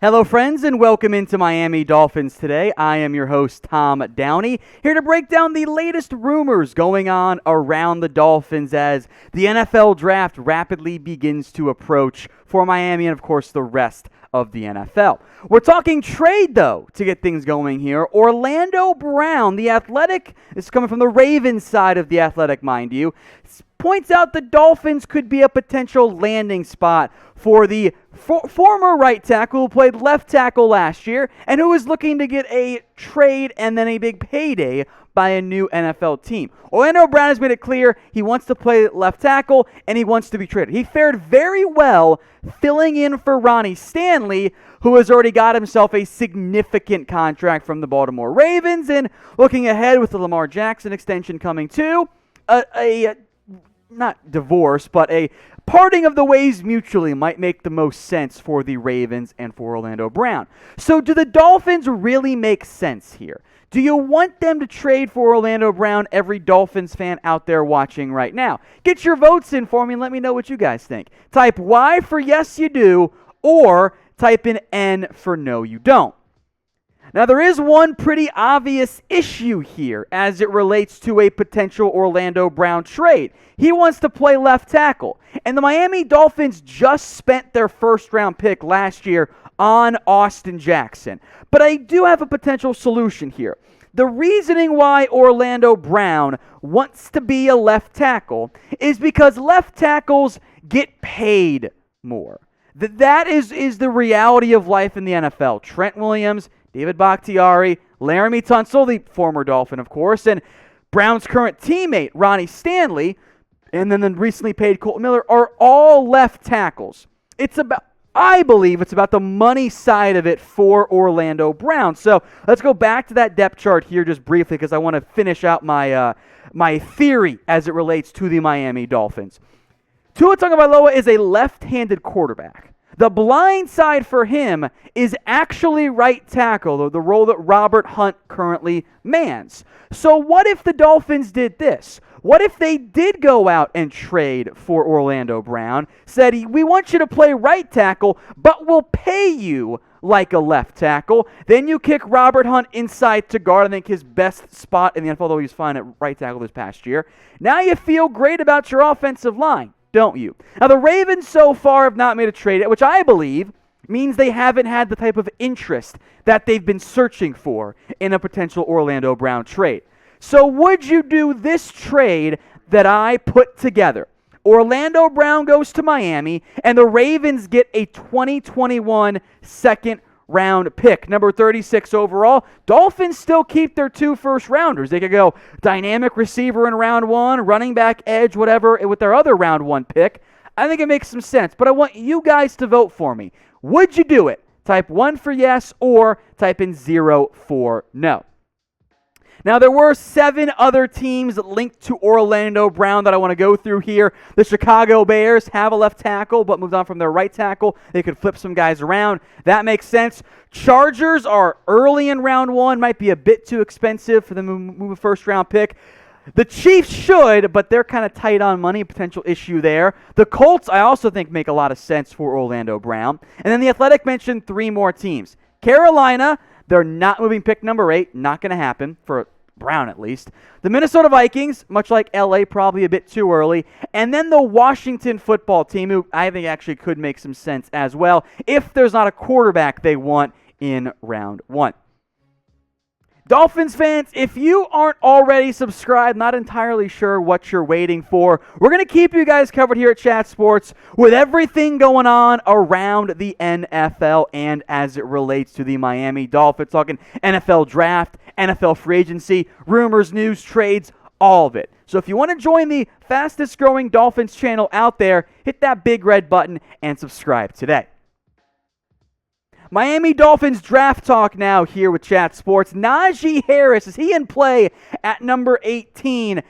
Hello, friends, and welcome into Miami Dolphins today. I am your host, Tom Downey, here to break down the latest rumors going on around the Dolphins as the NFL draft rapidly begins to approach for Miami and, of course, the rest of the NFL. We're talking trade, though, to get things going here. Orlando Brown, the Athletic, is coming from the Ravens side of the Athletic, mind you, points out the Dolphins could be a potential landing spot for the former right tackle who played left tackle last year and who is looking to get a trade and then a big payday by a new NFL team. Orlando Brown has made it clear he wants to play left tackle and he wants to be traded. He fared very well filling in for Ronnie Stanley, who has already got himself a significant contract from the Baltimore Ravens, and looking ahead with the Lamar Jackson extension coming too, not divorce, but a parting of the ways mutually might make the most sense for the Ravens and for Orlando Brown. So do the Dolphins really make sense here? Do you want them to trade for Orlando Brown, every Dolphins fan out there watching right now? Get your votes in for me and let me know what you guys think. Type Y for yes you do, or type in N for no you don't. Now, there is one pretty obvious issue here as it relates to a potential Orlando Brown trade. He wants to play left tackle, and the Miami Dolphins just spent their first-round pick last year on Austin Jackson. But I do have a potential solution here. The reasoning why Orlando Brown wants to be a left tackle is because left tackles get paid more. That is the reality of life in the NFL. Trent Williams, David Bakhtiari, Laramie Tunsil, the former Dolphin, of course, and Brown's current teammate, Ronnie Stanley, and then the recently paid Colt Miller, are all left tackles. I believe it's about the money side of it for Orlando Brown. So let's go back to that depth chart here just briefly because I want to finish out my theory as it relates to the Miami Dolphins. Tua Tagovailoa is a left-handed quarterback. The blind side for him is actually right tackle, the role that Robert Hunt currently mans. So what if the Dolphins did this? What if they did go out and trade for Orlando Brown, said, we want you to play right tackle, but we'll pay you like a left tackle. Then you kick Robert Hunt inside to guard, I think his best spot in the NFL, although he was fine at right tackle this past year. Now you feel great about your offensive line, don't you? Now, the Ravens so far have not made a trade, which I believe means they haven't had the type of interest that they've been searching for in a potential Orlando Brown trade. So would you do this trade that I put together? Orlando Brown goes to Miami, and the Ravens get a 2021 second-round pick, number 36 overall. Dolphins still keep their 2 first-rounders. They could go dynamic receiver in round 1, running back, edge, whatever, with their other round 1 pick. I think it makes some sense, but I want you guys to vote for me. Would you do it? Type 1 for yes or type in 0 for no. Now, there were 7 other teams linked to Orlando Brown that I want to go through here. The Chicago Bears have a left tackle, but moved on from their right tackle. They could flip some guys around. That makes sense. Chargers are early in round 1. Might be a bit too expensive for them to move a first-round pick. The Chiefs should, but they're kind of tight on money, potential issue there. The Colts, I also think, make a lot of sense for Orlando Brown. And then the Athletic mentioned 3 more teams. Carolina, they're not moving pick number 8. Not going to happen, for Brown at least. The Minnesota Vikings, much like LA, probably a bit too early. And then the Washington football team, who I think actually could make some sense as well, if there's not a quarterback they want in round 1. Dolphins fans, if you aren't already subscribed, not entirely sure what you're waiting for, we're going to keep you guys covered here at Chat Sports with everything going on around the NFL and as it relates to the Miami Dolphins. Talking NFL draft, NFL free agency, rumors, news, trades, all of it. So if you want to join the fastest growing Dolphins channel out there, hit that big red button and subscribe today. Miami Dolphins draft talk now here with Chat Sports. Najee Harris, is he in play at number 18?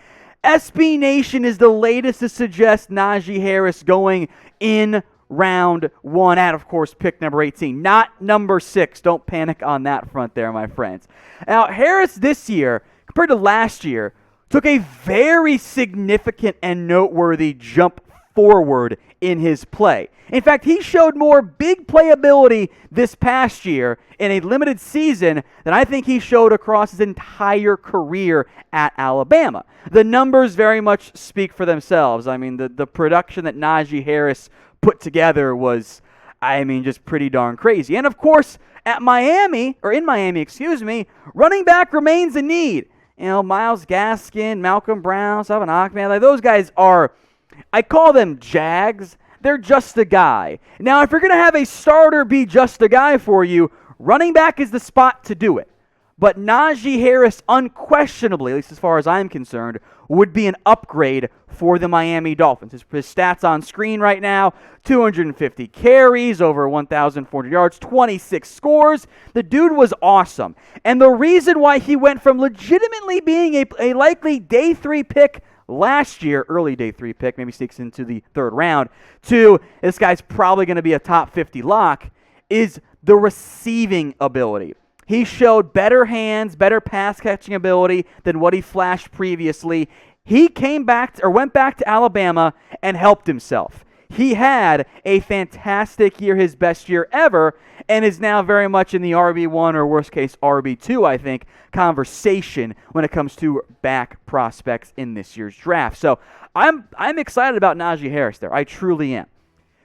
SB Nation is the latest to suggest Najee Harris going in round 1 at, of course, pick number 18, not number 6. Don't panic on that front there, my friends. Now, Harris this year, compared to last year, took a very significant and noteworthy jump forward in his play. In fact, he showed more big playability this past year in a limited season than I think he showed across his entire career at Alabama. The numbers very much speak for themselves. I mean, the production that Najee Harris put together was, just pretty darn crazy. And of course, in Miami, running back remains a need. Myles Gaskin, Malcolm Brown, Salvon Ahmed, those guys are, I call them Jags. They're just a guy. Now, if you're going to have a starter be just a guy for you, running back is the spot to do it. But Najee Harris, unquestionably, at least as far as I'm concerned, would be an upgrade for the Miami Dolphins. His stats on screen right now, 250 carries, over 1,400 yards, 26 scores. The dude was awesome. And the reason why he went from legitimately being a likely day 3 pick last year, early day 3 pick, maybe sneaks into the third round, to this guy's probably going to be a top 50 lock, is the receiving ability. He showed better hands, better pass catching ability than what he flashed previously. He went back to Alabama and helped himself. He had a fantastic year, his best year ever, and is now very much in the RB1 or worst case RB2, I think, conversation when it comes to back prospects in this year's draft. So I'm excited about Najee Harris there. I truly am.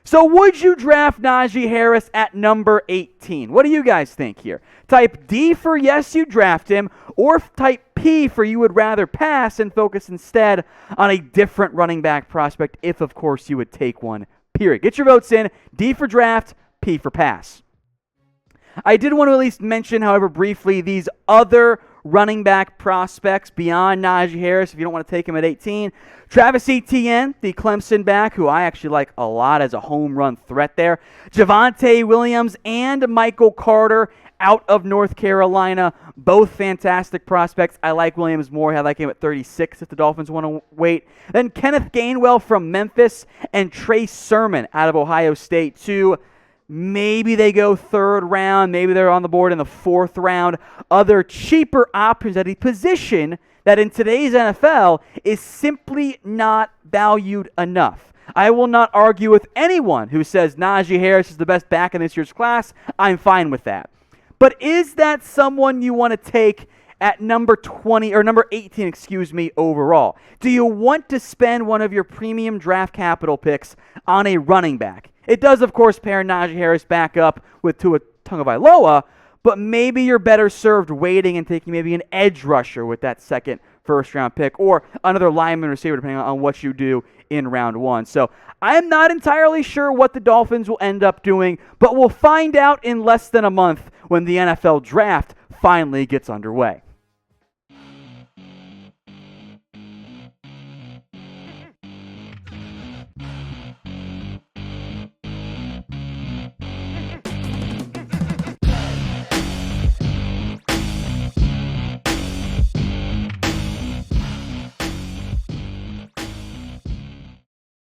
So would you draft Najee Harris at number 18? What do you guys think here? Type D for yes, you draft him, or type P for you would rather pass and focus instead on a different running back prospect if, of course, you would take one, period. Get your votes in. D for draft, P for pass. I did want to at least mention, however, briefly, these other running back prospects beyond Najee Harris, if you don't want to take him at 18. Travis Etienne, the Clemson back, who I actually like a lot as a home run threat there. Javonte Williams and Michael Carter out of North Carolina, both fantastic prospects. I like Williams more. I like him at 36 if the Dolphins want to wait. Then Kenneth Gainwell from Memphis and Trey Sermon out of Ohio State, too. Maybe they go third round. Maybe they're on the board in the fourth round. Other cheaper options at a position that in today's NFL is simply not valued enough. I will not argue with anyone who says Najee Harris is the best back in this year's class. I'm fine with that. But is that someone you want to take at number 20 or number 18, overall? Do you want to spend one of your premium draft capital picks on a running back? It does, of course, pair Najee Harris back up with Tua Tagovailoa, but maybe you're better served waiting and taking maybe an edge rusher with that second first-round pick or another lineman receiver, depending on what you do in round 1. So I'm not entirely sure what the Dolphins will end up doing, but we'll find out in less than a month when the NFL draft finally gets underway.